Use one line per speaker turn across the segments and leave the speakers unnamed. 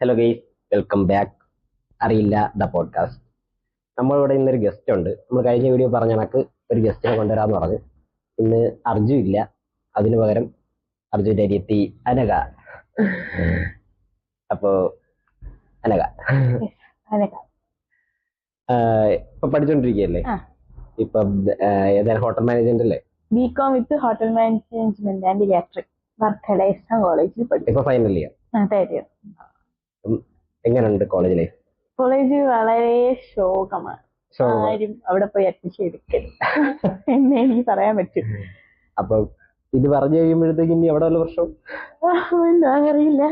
Hello guys, welcome back. അറിയില്ല the podcast. നമ്മളിവിടെ ഇന്നൊരു ഗസ്റ്റ് ഉണ്ട്. നമ്മൾ കഴിഞ്ഞ വീഡിയോ പറഞ്ഞ കണക്ക് ഒരു ഗസ്റ്റിനെ കൊണ്ടുവരാമെന്ന് പറഞ്ഞു. ഇന്ന് അർജു ഇല്ല, അതിനു പകരം അർജുൻ്റെ അനിയത്തി അനഘ. അപ്പോ അനഘ ഇപ്പൊ പഠിച്ചോണ്ടിരിക്കുകയല്ലേ? ഇപ്പൊ ഏതായാലും ഹോട്ടൽ മാനേജ്മെന്റ് അല്ലേ?
BCom with hotel management and catering Varkala കോളേജിൽ പഠിക്കും.
ഇപ്പൊ ഫൈനൽ ഇയർ. എങ്ങനെയുണ്ട് കോളേജ് ലൈഫ്?
കോളേജ് വളരെ ശോകമാണ്. ആരും അവിടെ പോയി അഡ്മിഷൻ എടുക്കരുത് എന്ന് എനിക്ക് പറയാൻ പറ്റും.
അപ്പൊ ഇത് പറഞ്ഞു കഴിയുമ്പോഴത്തേക്ക് ഇനി എവിടെ വല്ല പ്രശ്നം
അറിയില്ല.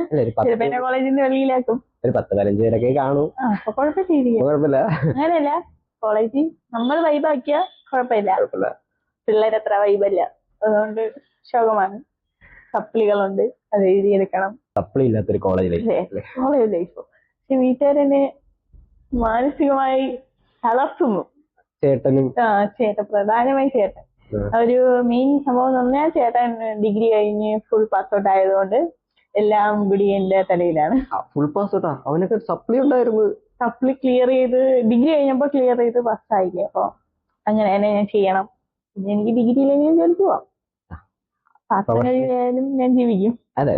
കോളേജിൽ നിന്ന് വെളിയിലാക്കും.
ഒരു 10-15 പേരൊക്കെ കാണും.
അപ്പൊ കുഴപ്പമില്ല. അങ്ങനെയല്ല, കോളേജിൽ നമ്മൾ വൈബാക്കിയ കുഴപ്പമില്ല. പിള്ളേർ അത്ര വൈബല്ല, അതുകൊണ്ട് ശോകമാണ്. സപ്ലികളുണ്ട്, അത് എഴുതിയെടുക്കണം.
സപ്ലി ഇല്ലാത്തൊരു കോളേജ്
ലൈഫ് പക്ഷെ വീട്ടുകാരെന്നെ മാനസികമായി തളർത്തുന്നു. ചേട്ടൻ പ്രധാനമായി ചേട്ടൻ ഒരു മെയിൻ സംഭവം എന്ന് പറഞ്ഞാൽ, ചേട്ടൻ ഡിഗ്രി കഴിഞ്ഞ് ഫുൾ പാസ് ഔട്ട് ആയതുകൊണ്ട് എല്ലാം കൂടി എന്റെ തലയിലാണ്.
Full pass ഔട്ടാ? അവനൊക്കെ സപ്ലി ഉണ്ടായിരുന്നു.
സപ്ലി ക്ലിയർ ചെയ്ത് ഡിഗ്രി കഴിഞ്ഞപ്പോ ക്ലിയർ ചെയ്ത് പാസ്സായില്ലേ. അപ്പൊ അങ്ങനെ തന്നെ ഞാൻ ചെയ്യണം. പിന്നെ എനിക്ക് ഡിഗ്രിയിലെങ്കിലും ജോലിക്ക് പോവാം. പാസ് കഴിയാലും ഞാൻ ജീവിക്കും.
അതെ,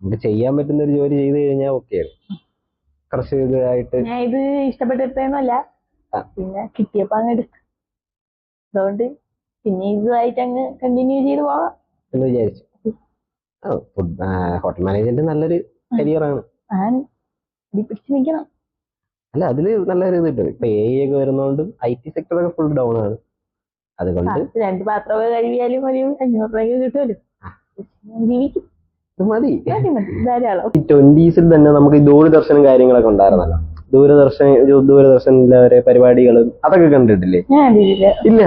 നമുക്ക് ചെയ്യാൻ പറ്റുന്ന ഒരു ജോലി ചെയ്ത് കഴിഞ്ഞാൽ ഓക്കെയാണ്. കുറച്ച് ഇതായിട്ട്
ഞാൻ ഇത് ഇഷ്ടപ്പെട്ടെടുത്തല്ല, പിന്നെ കിട്ടിയപ്പോ അങ്ങ് എടുത്തു. അതുകൊണ്ട് പിന്നെ ഇതുമായിട്ട് അങ്ങ് കണ്ടിന്യൂ ചെയ്ത് പോവാം
എന്ന് വിചാരിച്ചു. ഹോട്ടൽ മാനേജ്മെന്റ് നല്ലൊരു കരിയറാണ്.
പിടിച്ചു നിൽക്കണം.
അല്ല, അതില് നല്ലൊരു ഇത് കിട്ടും. ഇപ്പൊ AI ഒക്കെ വരുന്നോണ്ടും IT സെക്ടറൊക്കെ ഫുൾ ഡൗൺ ആണ്. അതുകൊണ്ട്
2 പാത്രമൊക്കെ കഴിയാലും ഒരു 500 രൂപയ്ക്ക് കിട്ടുമല്ലോ, ജീവിക്കും.
മതി,
ധാരാളം.
20s തന്നെ നമുക്ക് ഈ ദൂരദർശനും കാര്യങ്ങളൊക്കെ ഉണ്ടായിരുന്നല്ലോ. ദൂരദർശനിലെ പരിപാടികളും അതൊക്കെ കണ്ടിട്ടില്ലേ?
ഇല്ല,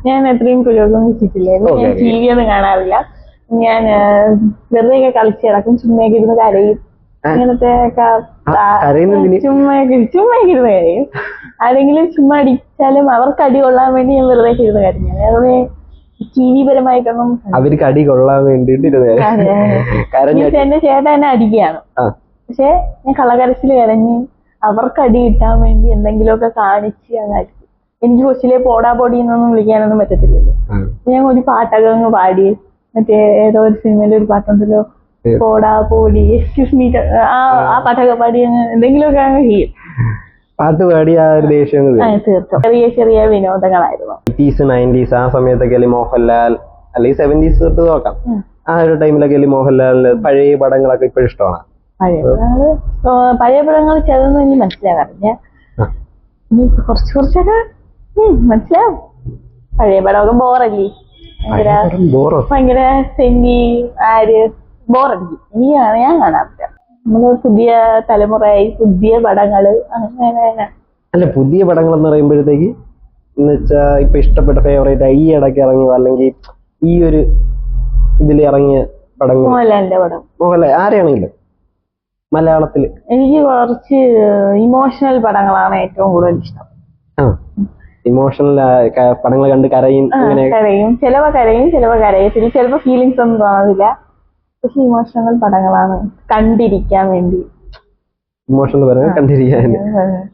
ഞാൻ അത്രയും പുരോഗമിച്ചിട്ടില്ല. ഞാൻ TV ഒന്നും കാണാറില്ല. ഞാൻ വെറുതെ കളിച്ച് കിടക്കും, ചുമ്മയൊക്കെ ഇരുന്ന് കരയും. അങ്ങനത്തെ ചുമ്മാ ഇരുന്ന് കരയും. ആരെങ്കിലും ചുമ്മാ അടിച്ചാലും അവർക്ക് അടി കൊള്ളാൻ വേണ്ടി ഞാൻ വെറുതെ ഇരുന്ന് കരഞ്ഞു. വെറുതെ TV പരമായിട്ടൊന്നും
അവർക്ക് അടി കൊള്ളാൻ വേണ്ടിട്ട്
എന്റെ ചേട്ടൻ എന്നെ അടിക്കുകയാണ്. പക്ഷെ ഞാൻ കള്ളക്കരച്ചിൽ കരഞ്ഞ് അവർക്ക് അടി കിട്ടാൻ വേണ്ടി എന്തെങ്കിലുമൊക്കെ കാണിച്ച് അങ്ങ് അടിക്കും. എനിക്ക് കൊച്ചിലെ പോടാ പൊടി എന്നൊന്നും വിളിക്കാനൊന്നും പറ്റത്തില്ലല്ലോ. ഞാൻ ഒരു പാട്ടൊക്കെ അങ്ങ് പാടി. മറ്റേ ഏതോ ഒരു സിനിമയിലെ ഒരു പാട്ടുണ്ടല്ലോ, പോടാ പൊടി, എക്സ്ക്യൂസ് മീ, ആ പാട്ടൊക്കെ പാടി അങ്ങ് എന്തെങ്കിലുമൊക്കെ അങ്ങ് ചെയ്യും.
പാട്ട് പാടി ആ ഒരു ദേഷ്യം
തീർത്തും ചെറിയ ചെറിയ വിനോദങ്ങളായിരുന്നു.
80s 90s ആ സമയത്തൊക്കെ മോഹൻലാൽ, അല്ലെങ്കിൽ 70s തൊട്ട് നോക്കാം. ആ ഒരു ടൈമിലൊക്കെ മോഹൻലാലിന്റെ പഴയ പടങ്ങളൊക്കെ ഇപ്പോഴും ഇഷ്ടമാണ്.
പഴയ പടങ്ങൾ ചിലതൊന്നും എനിക്ക് മനസ്സിലാകാറില്ല. കുറച്ചൊക്കെ മനസ്സിലാവും. പഴയ പടമൊക്കെ ബോറല്ലേ, ഭയങ്കര സെമി ആര് ബോറടിക്കും. ഞാൻ കാണാറില്ല. നമ്മള് പുതിയ തലമുറയായി പുതിയ പടങ്ങള് അങ്ങനെ.
അല്ല, പുതിയ പടങ്ങൾ എന്ന് പറയുമ്പോഴത്തേക്ക് എന്ന് വെച്ചാ ഇപ്പൊ ഇഷ്ടപ്പെട്ട ഫേവറേറ്റ് ഈ ഇടയ്ക്ക് ഇറങ്ങിയോ അല്ലെങ്കിൽ ഈ ഒരു ഇതിൽ ഇറങ്ങിയ പടങ്ങൾ?
മോഹൻലാലിന്റെ പടം.
മോഹൻലാൽ ആരെയാണെങ്കിലും മലയാളത്തില്
എനിക്ക് കുറച്ച് ഇമോഷണൽ പടങ്ങളാണ് ഏറ്റവും കൂടുതൽ ഇഷ്ടം.
ഇമോഷണൽ പടങ്ങൾ കണ്ട് കരയും.
ചിലവ കരയത്തില്ല, ചിലപ്പോ ഫീലിങ്സ് ഒന്നും തോന്നത്തില്ല. പക്ഷെ ഇമോഷണൽ പടങ്ങളാണ് കണ്ടിരിക്കാൻ വേണ്ടി.
ഇമോഷണൽ പടങ്ങൾ കണ്ടിരിക്കാൻ.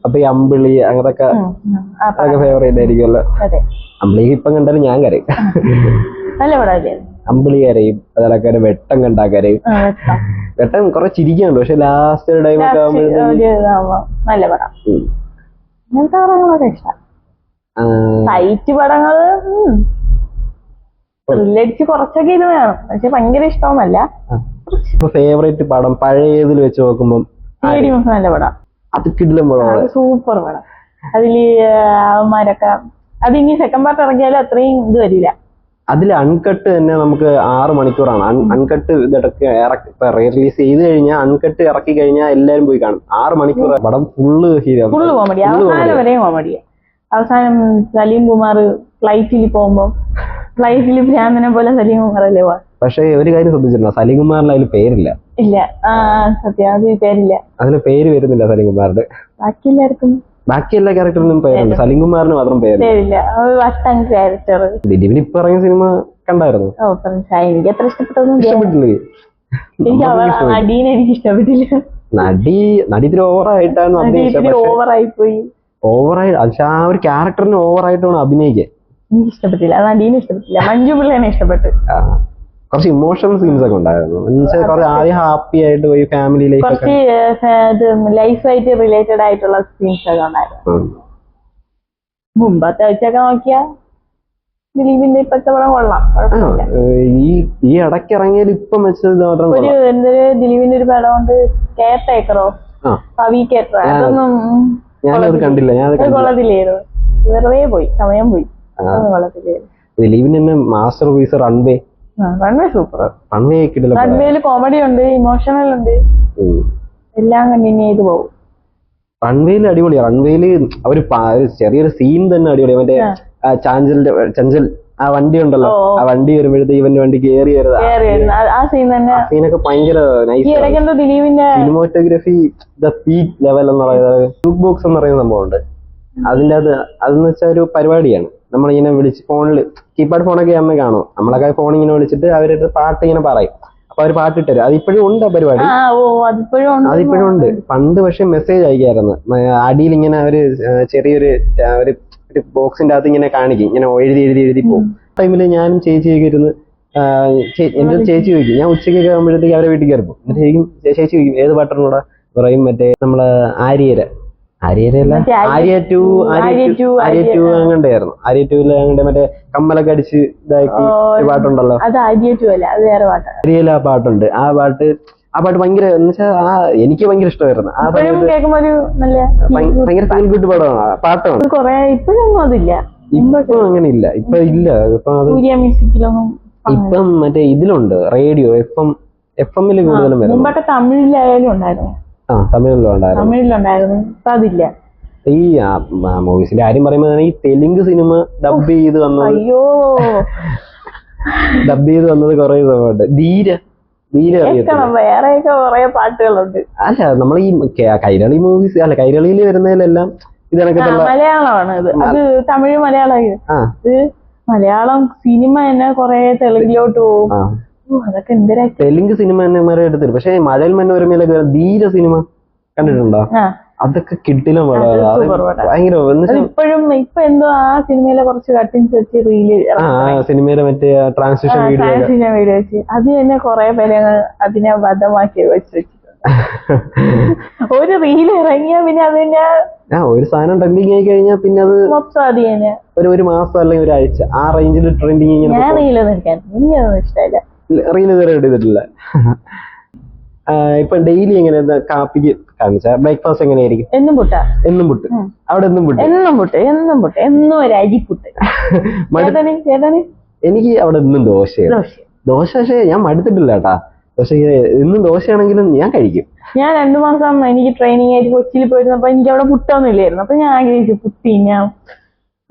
അപ്പൊ ഈ അമ്പിളി അങ്ങനത്തെ അതൊക്കെ ഫേവറേറ്റ് ആയിരിക്കുമല്ലോ. അമ്പിളി ഇപ്പം കണ്ടാലും ഞാൻ കരയും.
നല്ല പടമല്ലേ
അമ്പിളി? കരയും. അതേപോലെ വെട്ടം കണ്ടാ കരയും. വെട്ടം കുറെ ചിരിക്കാനുണ്ട്, പക്ഷെ ലാസ്റ്റ് ടൈം ഒക്കെ
നല്ല പടം. അങ്ങനത്തെ പടങ്ങളൊക്കെ ഇഷ്ടം. ഫൈറ്റ് പടങ്ങള് ത്രില്ലടിച്ച് കുറച്ചൊക്കെ ഇത് വേണം, പക്ഷെ ഭയങ്കര ഇഷ്ടമൊന്നല്ല.
ഫേവറേറ്റ് പടം പഴയതിൽ വെച്ച് നോക്കുമ്പോ
നല്ല പടം.
അത് കിടിലം പടം,
സൂപ്പർ പടം. അതില് അവന്മാരൊക്കെ അതിനി സെക്കൻഡ് പാർട്ട് ഇറങ്ങിയാലും അത്രയും ഇത് വരില്ല.
അതിൽ അൺകട്ട് തന്നെ നമുക്ക് 6 മണിക്കൂറാണ്. അൺകട്ട് ഇതൊക്കെ റിലീസ് ചെയ്ത് കഴിഞ്ഞാൽ അൺകട്ട് ഇറക്കി കഴിഞ്ഞാൽ എല്ലാരും പോയി കാണും. 6 മണിക്കൂർ പടം ഫുള്ള്
കോമഡി, അവസാനം വരെ കോമഡിയാ. അവസാനം സലീം കുമാർ ഫ്ലൈറ്റിൽ പോകുമ്പോ ഫ്ലൈറ്റിൽ ഭ്രാന്തനെ പോലെ സലീം കുമാറല്ലേ പോവാ.
പക്ഷെ ഒരു കാര്യം ശ്രദ്ധിച്ചിട്ടുണ്ടോ, സലീം കുമാറിന് അതിൽ പേരില്ല.
ഇല്ല, സത്യം, അത് പേരില്ല.
അതിന് പേര് വരുന്നില്ല സലീം കുമാറിന്റെ. ബാക്കി എല്ലാ ക്യാരക്ടറിനും പേരുണ്ട്, സലീം കുമാറിന് മാത്രം പേരില്ല. ദിലീപിന് ഇപ്പൊ ഇറങ്ങിയ സിനിമ കണ്ടായിരുന്നു?
എനിക്ക് അത്ര ഇഷ്ടപ്പെട്ടൊന്നും
ഇഷ്ടപ്പെട്ടില്ലേ?
എനിക്ക് ഇഷ്ടപ്പെട്ടില്ല.
നടി ഇത്തിരി ഓവറായിട്ടാണ് അഭിനയിച്ചത്.
ഓവറായി പോയി.
ഓവറായി പക്ഷെ ആ ഒരു ക്യാരക്ടറിന് ഓവറായിട്ടാണ് അഭിനയിക്കാൻ.
എനിക്ക് ഇഷ്ടപ്പെട്ടില്ല, നടീനെ ഇഷ്ടപ്പെട്ടില്ല. മഞ്ജു പിള്ളേനെ ഇഷ്ടപ്പെട്ടു.
കുറച്ച് ഇമോഷണൽ സീൻസ് ഒക്കെ ഉണ്ടായിരുന്നു. കുറച്ച് ആദ്യം ഹാപ്പി ആയിട്ട് പോയി ഫാമിലി ലൈഫ്
ലൈഫായിട്ട് റിലേറ്റഡ് ആയിട്ടുള്ള സീൻസ് ഒക്കെ ഉണ്ടായിരുന്നു. മുമ്പത്തെ വെച്ചൊക്കെ നോക്കിയാ ദിലീപിന്റെ ഇപ്പത്തെ പടം കൊള്ളാം.
ഈ ഇടയ്ക്ക് ഇറങ്ങിയാൽ ഇപ്പം വെച്ചത് മാത്രം
എന്തൊരു ദിലീപിന്റെ ഒരു പടം കൊണ്ട് കെയർ ടേക്കറോ പവി കേട്ടറോ അതൊന്നും
ഞാനത് കണ്ടില്ല.
കൊള്ളത്തില്ലായിരുന്നു. വെറുതെ പോയി, സമയം പോയി. കൊള്ളത്തില്ലായിരുന്നു.
ദിലീപിന് തന്നെ masterpiece runway.
Runway super.
റൺവേയില്
കോമഡി ഉണ്ട്, ഇമോഷണൽ ഉണ്ട്, എല്ലാം കണ്ടിന്യൂ ചെയ്ത് പോകും.
റൺവേയില് അടിപൊളിയാ. റൺവേയില് ഒരു ചെറിയൊരു സീൻ തന്നെ അടിപൊളിയാ. മറ്റേ ചഞ്ചൽ ആ വണ്ടി ഉണ്ടല്ലോ, ആ വണ്ടി വരുമ്പോഴത്തെ ഇവന്റെ വണ്ടി കേറി
ആ
സീനൊക്കെ ഭയങ്കര nice. Cinematography the peak level എന്ന് പറയുന്നത് ജൂക്ക് ബോക്സ് എന്ന് പറയുന്ന സംഭവമുണ്ട്. അതിന്റെ അതെന്ന് വെച്ചാൽ ഒരു പരിപാടിയാണ്. നമ്മളിങ്ങനെ വിളിച്ച് ഫോണിൽ കീപാഡ് ഫോണൊക്കെ അമ്മ കാണും. നമ്മളൊക്കെ ഫോൺ ഇങ്ങനെ വിളിച്ചിട്ട് അവരുടെ പാട്ട് ഇങ്ങനെ പറയും. അപ്പൊ അവര് പാട്ടിട്ടരും. അതിപ്പോഴും ഉണ്ട് ആ പരിപാടി, അതിപ്പോഴും ഉണ്ട്. പണ്ട് പക്ഷെ മെസ്സേജ് അയക്കായിരുന്നു. അടിയിൽ ഇങ്ങനെ ഒരു ചെറിയൊരു ഒരു ബോക്സിന്റെ അകത്ത് ഇങ്ങനെ കാണിക്കും, ഇങ്ങനെ എഴുതി പോകും. ടൈമില് ഞാനും ചേച്ചിയൊക്കെ ഇരുന്ന് എന്റെ ചേച്ചി ചോദിക്കും. ഞാൻ ഉച്ചയ്ക്കൊക്കെ ആകുമ്പോഴത്തേക്ക് അവരെ വീട്ടിൽ കയറിപ്പോ. എന്നിട്ട് ചേച്ചി ചോദിക്കും ഏത് പാട്ടാണ് കൂടെ പറയും. മറ്റേ നമ്മള് ആര്യ ടു അങ്ങണ്ടായിരുന്നു. ആര്യ ടൂല് അങ്ങോട്ട് മറ്റേ കമ്മലൊക്കെ അടിച്ച് ഇതാക്കി ഒരു പാട്ടുണ്ടല്ലോ, ആര്യയില് ആ പാട്ടുണ്ട്. ആ പാട്ട് ഭയങ്കര എന്ന് വെച്ചാൽ എനിക്ക് ഭയങ്കര ഇഷ്ടമായിരുന്നു. ആ ഭയങ്കര ഫീൽ ഗുഡ് പടമാണ്, പാട്ടാണ്. ഇപ്പൊ അങ്ങനെ ഇല്ല, ഇപ്പൊ ഇല്ല. ഇപ്പം മറ്റേ ഇതിലുണ്ട് റേഡിയോ FM-ല് കൂടുതലും വരും.
തമിഴിലായാലും ഉണ്ടായിരുന്നു. തമിഴിലുണ്ടായിരുന്നു, ഇപ്പൊ അതില്ല.
ഈ മൂവീസിന്റെ കാര്യം പറയുമ്പോൾ ഈ തെലുങ്ക് സിനിമ ഡബ് ചെയ്ത് വന്നത് കുറെ സമയമുണ്ട്. ധീര
വേറെയൊക്കെ കുറെ പാട്ടുകളുണ്ട്.
അല്ല നമ്മൾ ഈ കൈരളി മൂവീസ് അല്ല കൈരളിയിൽ വരുന്നതിലെല്ലാം
മലയാളമാണ് ഇത്. അത് തമിഴ് മലയാളം. ഇത് മലയാളം സിനിമ തന്നെ കുറെ തെലുങ്കിലോട്ട് പോകും. അതൊക്കെ എന്തിനാ
തെലുങ്ക് സിനിമ തന്നെ എടുത്തിട്ട്. പക്ഷെ മഴയിൽ മനോരമയിലൊക്കെ ധീര സിനിമ കണ്ടിട്ടുണ്ടോ? അതൊക്കെ കിട്ടില്ല ഭയങ്കര.
ഇപ്പോഴും ഇപ്പൊ എന്തോ ആ സിനിമയിലെ കുറച്ച് കട്ടിങ്സ് വെച്ച് റീല്
സിനിമയിലെ മറ്റേ ട്രാൻസിഷൻ വീഡിയോ
വെച്ച് അത് തന്നെ കുറെ പേര് അതിനെ ബദ്ധമാക്കി വെച്ചിട്ടുണ്ട്. ഒരു റീല് ഇറങ്ങിയാ പിന്നെ അതിന്റെ
ഒരു സാധനം ട്രെൻഡിങ് ആയി കഴിഞ്ഞാൽ പിന്നെ അത്
മൊത്തം അത് തന്നെ
ഒരു മാസം അല്ലെങ്കിൽ ഒരാഴ്ച ആ റേഞ്ചിൽ ട്രെൻഡിങ്.
ഞാൻ റീലൊന്നും എനിക്കൊന്നും ഇഷ്ടമില്ല.
റീല് ഇതുവരെ എടുത്തിട്ടില്ല. ഇപ്പൊ ഡെയിലി എങ്ങനെ കാപ്പിക്ക് ബ്രേക്ക്ഫാസ്റ്റ് എങ്ങനെയായിരിക്കും?
എന്നും പുട്ട്.
അവിടെ എന്നും
എന്നും ഒരു അരിപ്പുട്ട്.
എനിക്ക് അവിടെ എന്നും ദോശയാണ്. ദോശ പക്ഷേ ഞാൻ മടുത്തിട്ടില്ല കേട്ടാ. പക്ഷെ എന്നും ദോശയാണെങ്കിലും ഞാൻ കഴിക്കും.
ഞാൻ 2 മാസം എനിക്ക് ട്രെയിനിങ് ആയിട്ട് കൊച്ചിയിൽ പോയിരുന്നപ്പോ എനിക്ക് അവിടെ പുട്ടൊന്നും ഇല്ലായിരുന്നു. അപ്പൊ ഞാൻ ആഗ്രഹിച്ചു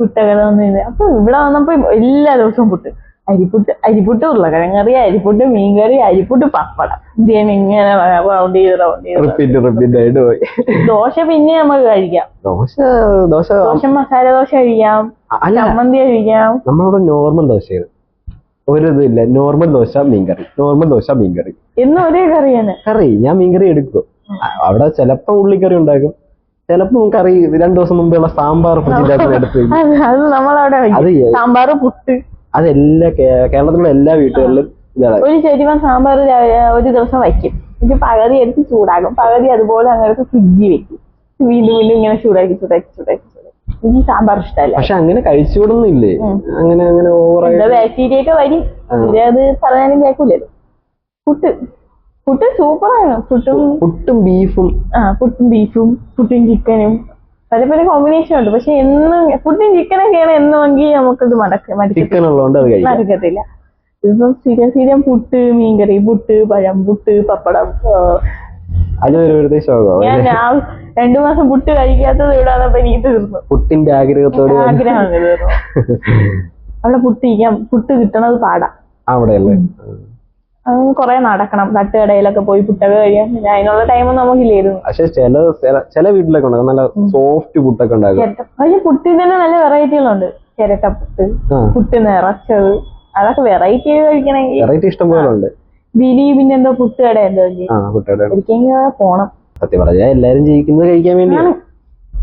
പുട്ടൊക്കെ തന്നില്ല. അപ്പൊ ഇവിടെ വന്നപ്പോ എല്ലാ ദിവസവും പുട്ട്. അരിപ്പുട്ട് ഉരുളക്കിഴങ്ങറി, അരിപ്പുട്ട് മീൻകറി, അരിപ്പുട്ട് പപ്പടം. ഇങ്ങനെ റൗണ്ട് ചെയ്ത്
പോയി.
ദോശ പിന്നെ നമുക്ക് കഴിക്കാം. ദോശ മസാല ദോശ കഴിക്കാം, ചമ്മന്തി കഴിക്കാം.
നമ്മളോട് നോർമൽ ദോശയാണ്, ഒരു ഇതില്ല. നോർമൽ ദോശ മീൻകറി എന്നും ഒരേ കറിയാണ്. ഞാൻ മീൻകറി എടുക്കും. അവിടെ ചിലപ്പോ ഉള്ളിക്കറി ഉണ്ടാക്കും, ചിലപ്പോ കറി 2 ദിവസം മുമ്പുള്ള സാമ്പാർ എടുത്ത്
സാമ്പാർ പുട്ട്.
അതെല്ലാ കേരളത്തിലുള്ള എല്ലാ വീട്ടുകളിലും ഇതാണ്.
ഒരു ശരിക്കും സാമ്പാർ ഒരു ദിവസം വയ്ക്കും, എന്നിട്ട് പകുതി എടുത്ത് ചൂടാക്കും, പകുതി അതുപോലെ അങ്ങനെ ഫ്രിഡ്ജിൽ വെക്കും, വീണ്ടും ഇങ്ങനെ ചൂടാക്കി. എനിക്ക് സാമ്പാർ ഇഷ്ടമല്ല.
പക്ഷെ അങ്ങനെ കഴിച്ചുകൂടൊന്നുമില്ലേ? അങ്ങനെ
ബാക്ടീരിയ ഒക്കെ വരും, അത് പറഞ്ഞാലും കേൾക്കൂലല്ലോ. പുട്ട് സൂപ്പറാണ്.
പുട്ടും ബീഫും
പുട്ടും ചിക്കനും പല പല കോമ്പിനേഷൻ ഉണ്ട്. പക്ഷെ എന്നും പുട്ടും ചിക്കനൊക്കെയാണ് എന്നുമെങ്കിൽ നമുക്കത് മടക്കത്തില്ല. ഇതിപ്പം സ്ഥിരം പുട്ട്, മീൻകറി, പുട്ട്, പഴം, പുട്ട്, പപ്പടം.
ഞാൻ
2 മാസം പുട്ട് കഴിക്കാത്തത് ഇവിടെ വന്നപ്പോ എനിക്ക് തീർന്നു.
പുട്ടിന്റെ ആഗ്രഹം
തീർന്നു. അവിടെ പുട്ട് കിട്ടണത് പാടാ
അവിടെയല്ലേ.
അത് കുറെ നടക്കണം, തട്ടുകടയിലൊക്കെ പോയി പുട്ടൊക്കെ കഴിയാൻ. പിന്നെ അതിനുള്ള ടൈമൊന്നും നമുക്കില്ലായിരുന്നു.
പക്ഷെ ചില വീട്ടിലൊക്കെ ഉണ്ടാകും നല്ല സോഫ്റ്റ് പുട്ടൊക്കെ ഉണ്ടാകും.
പക്ഷെ പുട്ടിൽ തന്നെ നല്ല വെറൈറ്റികളുണ്ട്. ചിരട്ടപ്പുട്ട്, പുട്ട് നിറച്ചത്, അതൊക്കെ വെറൈറ്റി കഴിക്കണമെങ്കിൽ
ഇഷ്ടം പോലെ ഉണ്ട്.
ദിലീപിന്റെ എന്തോ പുട്ടുകട എന്തോ ഒരിക്കലും പോണം.
സത്യം പറഞ്ഞാൽ എല്ലാരും ജീവിക്കുന്നത് കഴിക്കാൻ വേണ്ടിയാണ്.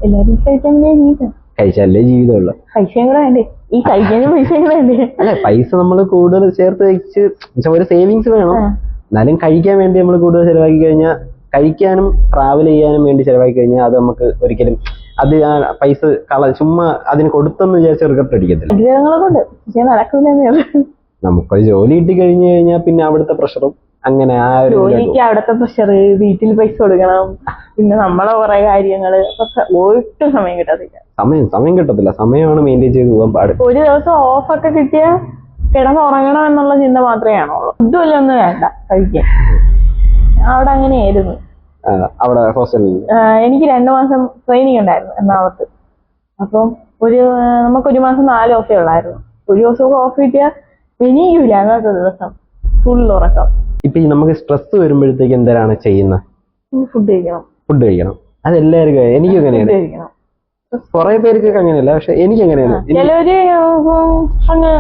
എല്ലാരും കഴിക്കാൻ വേണ്ടിയാ ജീവിക്കണം.
കഴിച്ചാലേ ജീവിതമുള്ളൂ.
പൈസയും കൂടെ വേണ്ടേ? ഈ കഴിക്കാനും പൈസയും കൂടെ വേണ്ടേ?
അല്ലെ, പൈസ നമ്മൾ കൂടുതൽ ചേർത്ത് വെച്ച് ഒരു സേവിങ്സ് വേണം. എന്നാലും കഴിക്കാൻ വേണ്ടി നമ്മൾ കൂടുതൽ ചെലവാക്കി കഴിഞ്ഞാൽ, കഴിക്കാനും ട്രാവൽ ചെയ്യാനും വേണ്ടി ചെലവാക്കി കഴിഞ്ഞാൽ അത് നമുക്ക് ഒരിക്കലും അത് ആ പൈസ ചുമ്മാ അതിന് കൊടുത്തെന്ന് വിചാരിച്ച റിഗ്രറ്റ് അടിക്കത്തില്ല. നമുക്കൊരു ജോലി കിട്ടി കഴിഞ്ഞു കഴിഞ്ഞാൽ പിന്നെ അവിടുത്തെ പ്രഷറും അങ്ങനെ ആ ഒരു
ജോലിക്ക് അവിടുത്തെ പ്രഷർ, വീട്ടിൽ പൈസ കൊടുക്കണം, പിന്നെ നമ്മളെ കുറെ കാര്യങ്ങള്, ഒട്ടും സമയം കിട്ടത്തില്ല.
സമയം കിട്ടത്തില്ല. സമയമാണ് മെയിൻറ്റെയിൻ ചെയ്ത് പോകാൻ പാട്.
ഒരു ദിവസം ഓഫൊക്കെ കിട്ടിയാൽ കിടന്നുറങ്ങണം എന്നുള്ള ചിന്ത മാത്രമേ ആണുള്ളൂ. ഇതുമല്ല ഒന്നും വേണ്ട കഴിക്കാൻ. അവിടെ അങ്ങനെയായിരുന്നു.
അവിടെ ഹോസ്റ്റലിൽ
എനിക്ക് 2 മാസം ട്രെയിനിങ് ഉണ്ടായിരുന്നു എറണാകുളത്ത്. അപ്പം നമുക്കൊരു മാസം 4 ഓഫേ ഉള്ളായിരുന്നു. ഒരു ദിവസമൊക്കെ ഓഫ് കിട്ടിയാൽ എനിക്കില്ല അങ്ങനത്തെ ദിവസം ഫുൾ ഉറക്കം.
ഇപ്പൊ നമുക്ക് സ്ട്രെസ് വരുമ്പോഴത്തേക്ക് എന്താണ് ചെയ്യുന്നത്?
ഫുഡ് കഴിക്കണം.
അതെല്ലാവർക്കും, എനിക്കും അങ്ങനെയാണ്. കുറെ പേർക്കൊക്കെ അങ്ങനെയല്ല, പക്ഷെ എനിക്ക് അങ്ങനെയാണ്.
ചിലവര് അങ്ങ്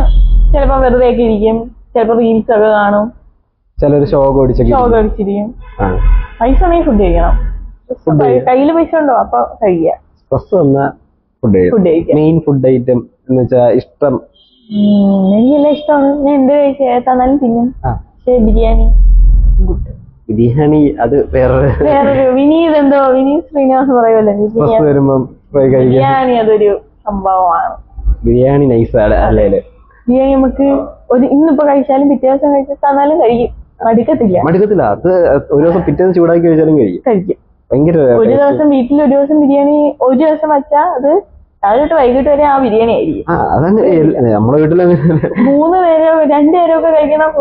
ചിലപ്പോ വെറുതെ ഒക്കെ ഇരിക്കും, ചിലപ്പോ റീൽസ് ഒക്കെ കാണും,
ചിലര് ഷോക്ക്
അടിച്ചിരിക്കും. പൈസ ഉണ്ടെങ്കിൽ ഫുഡ് കഴിക്കണം. കയ്യില് പൈസ ഉണ്ടോ അപ്പൊ കഴിക്കുക.
സ്ട്രെസ് വന്ന ഫുഡ് കഴിക്കാം. മെയിൻ ഫുഡ് ഐറ്റം എന്ന് വെച്ചാൽ ഇഷ്ടം
എനിക്കെല്ലാം ഇഷ്ടമാണ്. ഞാൻ എന്ത് തന്നാലും തിന്നും. പക്ഷേ ബിരിയാണി
അത് വേറൊരു
വിനീത് ശ്രീനിവാസ് പറയുമല്ലോ, ബിരിയാണി അതൊരു സംഭവമാണ്.
ബിരിയാണി നൈസാണ് അല്ലേ?
ബിരിയാണി നമുക്ക് ഇന്നിപ്പോ കഴിച്ചാലും പിറ്റേ ദിവസം കഴിച്ചാൽ തന്നാലും കഴിക്കും.
മടുക്കത്തില്ല. അത് ഒരു ദിവസം പിറ്റേന്ന് ചൂടാക്കി കഴിച്ചാലും കഴിക്കും. ഭയങ്കര
ഒരു ദിവസം വീട്ടിൽ ഒരു ദിവസം ബിരിയാണി ഒരു ദിവസം വെച്ചാൽ അത് രാവിലെ വൈകിട്ട് വരെ ആ ബിരിയാണി ആയിരിക്കും.
നമ്മളെ വീട്ടില്
3 നേരം 2 നേരമൊക്കെ കഴിക്കണം.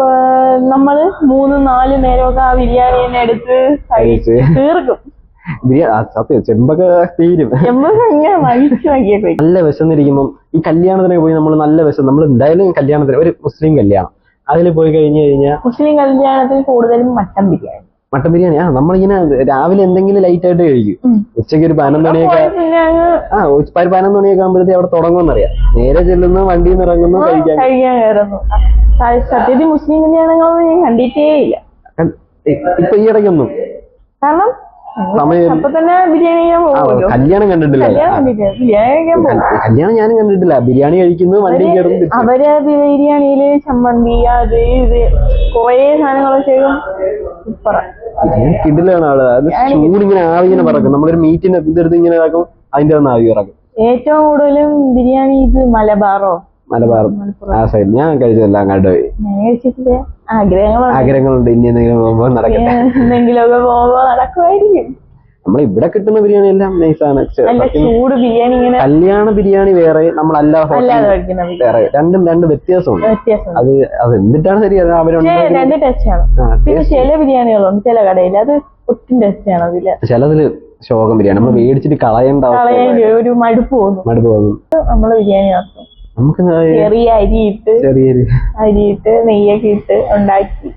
നമ്മള് 3-4 നേരമൊക്കെ ആ ബിരിയാണി തന്നെ എടുത്ത് തീർക്കും.
സത്യം ചെമ്പൊക്കെ തീരും.
ഇങ്ങനെ വലിച്ചു നോക്കിയൊക്കെ
നല്ല വിശന്നിരിക്കുമ്പം ഈ കല്യാണത്തിനൊക്കെ പോയി നമ്മൾ നല്ല വിശം, നമ്മൾ എന്തായാലും കല്യാണത്തിന് ഒരു മുസ്ലിം കല്യാണം അതിൽ പോയി കഴിഞ്ഞു കഴിഞ്ഞാൽ,
മുസ്ലിം കല്യാണത്തിൽ കൂടുതലും മട്ടൻ ബിരിയാണി.
നമ്മളിങ്ങനെ രാവിലെ എന്തെങ്കിലും ലൈറ്റ് ആയിട്ട് കഴിക്കും. ഉച്ചയ്ക്ക് ഒരു 11 മണിയൊക്കെ 11 മണിയൊക്കെ ആകുമ്പോഴത്തേക്ക് അവിടെ തുടങ്ങുമെന്നറിയാം. നേരെ ചെല്ലുന്നു, വണ്ടിയിൽ നിന്ന് ഇറങ്ങുന്നു, കഴിക്കാൻ
കയറുന്നു. സത്യത്തിൽ മുസ്ലിം കല്യാണങ്ങളൊന്നും ഞാൻ കണ്ടിട്ടേ ഇല്ല
ഇപ്പൊ ഈ ഇടയ്ക്കൊന്നും.
കാരണം അപ്പൊ തന്നെ ബിരിയാണി
കല്യാണം കണ്ടിട്ടില്ല. കല്യാണം ഞാനും കണ്ടിട്ടില്ല. ബിരിയാണി കഴിക്കുന്നു, വണ്ടി കയറുന്നു.
അവര് ബിരിയാണിയില് ചമ്മന്തി അത് ഇത് കൊറേ സാധനങ്ങളൊക്കെ
കിടിലാണ് ആള്. അത് ചൂടിങ്ങനെ ആവിങ്ങനെ പറക്കും. നമ്മളൊരു മീറ്റിന്റെ ഇതെടുത്ത് ഇങ്ങനെ ഇതാക്കും, അതിന്റെ ഒന്ന് ആവി ഇറക്കും.
ഏറ്റവും കൂടുതലും ബിരിയാണി ഇത് മലബാർ
ആ സൈഡ് ഞാൻ കഴിച്ചതല്ല. അങ്ങോട്ട് പോയി ആഗ്രഹങ്ങളുണ്ട്. ഇനി എന്തെങ്കിലും പോകുമ്പോ നടക്കട്ടെ,
എന്തെങ്കിലുമൊക്കെ പോകുമ്പോ നടക്കുമായിരിക്കും.
നമ്മളിവിടെ കിട്ടുന്ന ബിരിയാണി എല്ലാം നൈസാണ്.
ചൂട് ബിരിയാണി
കല്യാണ ബിരിയാണി വേറെ, നമ്മളല്ലാതെ വേറെ, രണ്ടും 2 വ്യത്യാസമുണ്ട്. അത് എന്നിട്ടാണ് ശരി.
രണ്ട് ടേസ്റ്റാണ്. പിന്നെ ചില ബിരിയാണികളുണ്ട് ചില കടയിൽ, അത് ഒട്ടും ടേസ്റ്റാണ്.
ചിലതില് ശോകം ബിരിയാണി നമ്മൾ മേടിച്ചിട്ട് കളയേണ്ട
ഒരു മടുപ്പ് തോന്നും. നമ്മള് ബിരിയാണി ആക്കും.
നമുക്ക്
ചെറിയ അരിയിട്ട് നെയ്യൊക്കെ ഇട്ട് ഉണ്ടാക്കി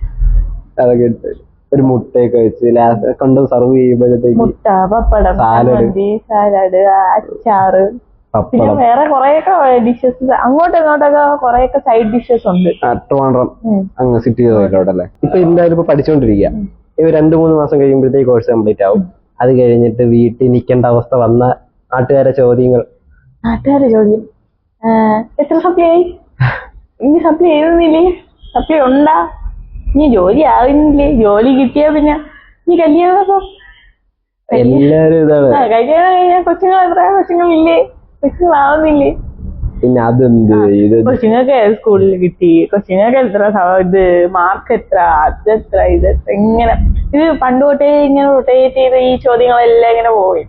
അതൊക്കെ ഇട്ട് ഒരു മുട്ടയൊക്കെ വെച്ച് കൊണ്ട് സർവ് ചെയ്യുമ്പോഴത്തേക്ക്
മുട്ട, പപ്പടം, സാലഡ്, അച്ചാറ്, പിന്നെ വേറെ കൊറേയൊക്കെ ഡിഷസ് അങ്ങോട്ടും ഇങ്ങോട്ടൊക്കെ കൊറേയൊക്കെ സൈഡ് ഡിഷസ് ഉണ്ട്.
ട്രിവാൻഡ്രം അങ്ങ് സിറ്റി ചെയ്തോട്ടല്ലേ. ഇപ്പൊ എന്തായാലും ഇപ്പൊ പഠിച്ചോണ്ടിരിക്കുക. 2-3 മാസം കഴിയുമ്പോഴത്തേക്ക് കോഴ്സ് കംപ്ലീറ്റ് ആവും. അത് കഴിഞ്ഞിട്ട് വീട്ടിൽ നിൽക്കേണ്ട അവസ്ഥ വന്ന നാട്ടുകാരുടെ ചോദ്യം
എത്ര സപ്ലൈ ആയി? ഇനി സപ്ലൈ എഴുതുന്നില്ലേ? സപ്ലൈ ഉണ്ടാ? നീ ജോലി ആവുന്നില്ലേ? ജോലി കിട്ടിയാ പിന്നെ നീ കല്യാണം
എല്ലാരും
കല്യാണം കഴിഞ്ഞാൽ കൊച്ചുങ്ങളില്ലേ? കൊച്ചുങ്ങളാവുന്നില്ലേ?
പിന്നെ അതെന്ത്
കൊച്ചുങ്ങൾക്ക് സ്കൂളിൽ കിട്ടി, കൊച്ചുങ്ങൾക്ക് എത്ര ഇത് മാർക്ക് എത്ര, അതെത്ര, ഇതെത്ര, ഇങ്ങനെ ഇത് പണ്ട് തൊട്ടേ ഇങ്ങനെ റൊട്ടേറ്റ് ചെയ്ത് ഈ ചോദ്യങ്ങളെല്ലാം ഇങ്ങനെ പോയി.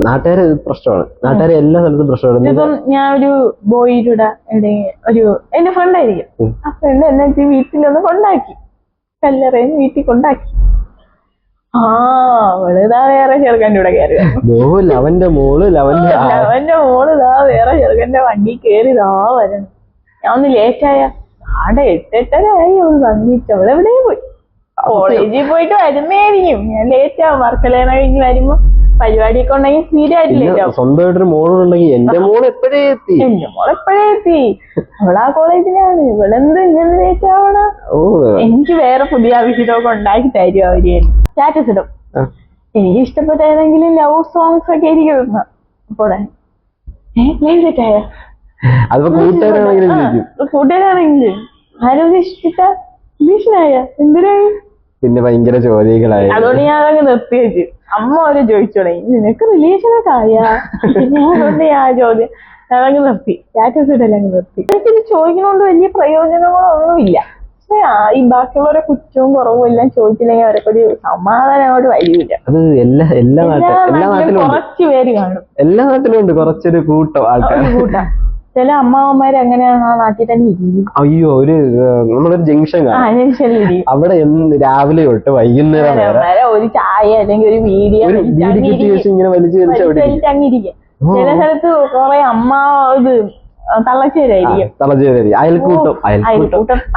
നാട്ടുകാര് പ്രശ്നമാണ്. നാട്ടുകാരെ എല്ലാ സ്ഥലത്തും പ്രശ്നമാണ്.
ഇപ്പം ഞാൻ ഒരു ബോയിലൂടെ എന്റെ ഫ്രണ്ട് ആയിരിക്കും. ആ ഫ്രണ്ട് എന്നെ വീട്ടിലൊന്ന് കൊണ്ടാക്കി, കല്ലറയിൽ വീട്ടിൽ കൊണ്ടാക്കി. അവളിതാ വേറെ ചെറുക്കൻ്റെ കൂടെ കയറി.
ലവന്റെ മോള്
ഇതാ വേറെ ചെറുക്കന്റെ വണ്ടി കയറി ഇതാ വരണം. ഞാൻ ഒന്ന് ലേറ്റായ 8:30 ഒന്ന് വന്നിട്ട് അവളെവിടെ പോയി? കോളേജിൽ പോയിട്ട് വരുന്നേരിക്കും. ഞാൻ ലേറ്റാവും. വർക്കലേന കഴിഞ്ഞ് വരുമ്പോ പരിപാടിയൊക്കെ ഉണ്ടെങ്കിൽ സ്പീഡായിട്ടില്ല.
സ്വന്തമായിട്ടൊരു മോളുണ്ടെങ്കിൽ എന്റെ മോൾ എപ്പോഴേ എത്തി.
അവളാ കോളേജിലാണ്. ഇവളെന്ത് ഇങ്ങനെ ലേറ്റ് ആവണ? എനിക്ക് വേറെ പുതിയ അഭിഹിതമൊക്കെ ഉണ്ടാക്കി തരും അവര്. സ്റ്റാറ്റസ് ഇടും, എനിക്ക് ഇഷ്ടപ്പെട്ട ഏതെങ്കിലും ലവ് സോങ്സ് ഒക്കെ ആയിരിക്കും ഇടുന്നത്. അപ്പോടെ ലേറ്റായ
അതിപ്പോ
കൂട്ടുകാരാണെങ്കിലും ആരും ഇഷ്ടപ്പെട്ട ഭീഷണായ എന്തിനായി
പിന്നെ ഭയങ്കര ചോദ്യങ്ങളായി.
അതുകൊണ്ട് ഞാൻ അതങ്ങ് നിർത്തി വെച്ചു. അമ്മ അവര് ചോദിച്ചു തുടങ്ങി നിനക്ക് റിലേഷനൊക്കെ ആയാ? അതുകൊണ്ട് ഞാൻ ചോദ്യം അതങ്ങ് നിർത്തി. സ്റ്റാറ്റസ് ഇടലങ്ങ് നിർത്തി. എനിക്കിത് ചോദിക്കുന്നതുകൊണ്ട് വലിയ പ്രയോജനങ്ങളൊന്നുമില്ല. പക്ഷെ ഈ ബാക്കിയുള്ളവരെ കുറ്റവും കുറവും എല്ലാം ചോദിച്ചില്ലെങ്കിൽ അവരൊക്കെ ഒരു സമാധാനം അങ്ങോട്ട് വരില്ല.
അത് എല്ലാ നാട്ടിലും
കുറച്ച് പേര് കാണും.
എല്ലാ നാട്ടിലും ഉണ്ട് കുറച്ചൊരു കൂട്ടം ആൾക്കാർ.
ചില അമ്മാവന്മാര് അങ്ങനെയാണ് ആ നാട്ടിൽ തന്നെ ഇരിക്കും.
അയ്യോ നമ്മളൊരു ജംഗ്ഷൻ കാണും. അവിടെ രാവിലെ തൊട്ട് വൈകുന്നേരം വരെ
ഒരു ചായ അല്ലെങ്കിൽ ഒരു വീഡിയോ
ഇങ്ങനെ വലിച്ചു
അങ്ങിരിക്കും. ചില സ്ഥലത്ത് കുറെ ഇത്
തള്ളച്ചേരായിരിക്കും.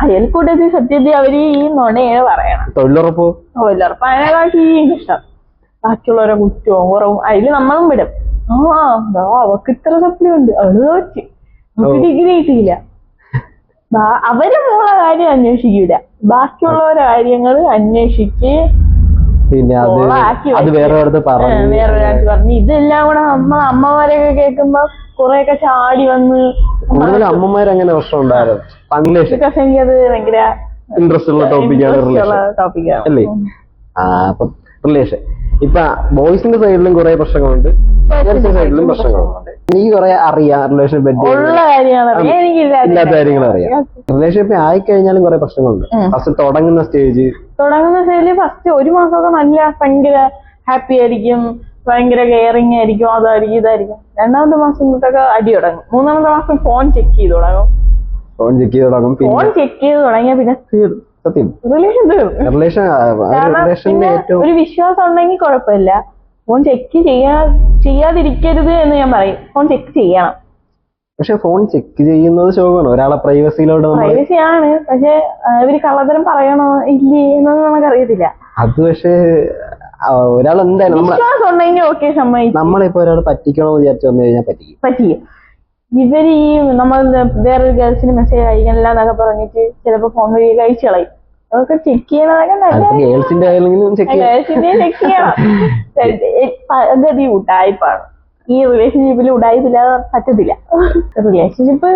അയൽക്കൂട്ടത്തിൽ സത്യത്തിൽ അവര് ഈ നുണയാണ് പറയണം.
തൊഴിലുറപ്പ്
അതിനെക്കാട്ടി ഇഷ്ടം ബാക്കിയുള്ളവരെ കുറ്റവും കുറവും അതില് നമ്മളും വിടും. അവക്ക് ഇത്ര സപ്ലി ഉണ്ട് അവള് തോച്ച് നമുക്ക് ഡിഗ്രി കിട്ടിയില്ല. അവരെ മോളെ കാര്യം അന്വേഷിക്കൂല, ബാക്കിയുള്ളവരെ കാര്യങ്ങൾ അന്വേഷിച്ച്
പിന്നെ വേറൊരാൾക്ക്
പറഞ്ഞു. ഇതെല്ലാം കൂടെ നമ്മളെ അമ്മമാരെയൊക്കെ കേൾക്കുമ്പോ കുറെയൊക്കെ ചാടി വന്ന്
അമ്മമാരങ്ങനെ പ്രശ്നം ഉണ്ടായിരുന്നു.
എനിക്കത് ഭയങ്കര
ഇൻട്രസ്റ്റ് ഉള്ള ടോപ്പിക്കാണ് അല്ലേ? അപ്പം റിലേഷൻ ഇപ്പൊ ബോയ്സിന്റെ സൈഡിലും കുറെ പ്രശ്നങ്ങളുണ്ട്, ഗേൾസിന്റെ സൈഡിലും പ്രശ്നങ്ങളുണ്ട്. എനിക്ക് കുറെ അറിയാം റിലേഷൻ പറ്റി, ഇല്ലാത്ത കാര്യങ്ങൾ അറിയാം. റിലേഷൻഷിപ്പ് ആയിക്കഴിഞ്ഞാലും കുറെ പ്രശ്നങ്ങളുണ്ട്. ഫസ്റ്റ് തുടങ്ങുന്ന സ്റ്റേജിൽ
ഫസ്റ്റ് ഒരു മാസമൊക്കെ നല്ല ഭയങ്കര ഹാപ്പി ആയിരിക്കും, ഭയങ്കര കെയറിങ് ആയിരിക്കും, അതായിരിക്കും ഇതായിരിക്കും. രണ്ടാമത്തെ മാസം തൊട്ടൊക്കെ അടി തുടങ്ങും. മൂന്നാമത്തെ മാസം ഫോൺ ചെക്ക് ചെയ്ത് തുടങ്ങും. ഫോൺ ചെക്ക് ചെയ്ത് തുടങ്ങിയാൽ പിന്നെ തീർന്നു.
സത്യം
റിലേഷൻ ഒരു വിശ്വാസം ഉണ്ടെങ്കിൽ കുഴപ്പമില്ല. ഫോൺ ചെക്ക് ചെയ്യാതിരിക്കരുത് എന്ന് ഞാൻ പറയും. ഫോൺ ചെക്ക് ചെയ്യണം.
പക്ഷെ ഫോൺ ചെക്ക് ചെയ്യുന്നത് ശോകമാണ്, ഒരാളെ പ്രൈവസിയാണ്.
പക്ഷെ ഇവര് കള്ളത്തരം പറയണോ ഇല്ലേ എന്നൊന്നും നമുക്കറിയത്തില്ല.
അത് പക്ഷേ ഒരാൾ എന്തായാലും
വിശ്വാസം ഉണ്ടെങ്കിൽ ഓക്കെ സമ്മതിക്കും.
നമ്മളിപ്പോ ഒരാൾ പറ്റിക്കണോന്ന് വിചാരിച്ചു വന്നു കഴിഞ്ഞാൽ പറ്റിക്കും.
ഇവര് ഈ നമ്മൾ വേറൊരു ഗേൾസിന് മെസ്സേജ് അയക്കണില്ല എന്നൊക്കെ പറഞ്ഞിട്ട് ചിലപ്പോ ഫോൺ വഴി കഴിച്ചു കളയും. അതൊക്കെ ചെക്ക് ചെയ്യണതൊക്കെ
ഗേൾസിന്റെ ചെക്ക്
ചെയ്യണം. പകുതി ഉടായ്പാണ്. ഈ റിലേഷൻഷിപ്പിൽ ഉടായ്പില്ലാതെ പറ്റത്തില്ല. റിലേഷൻഷിപ്പ്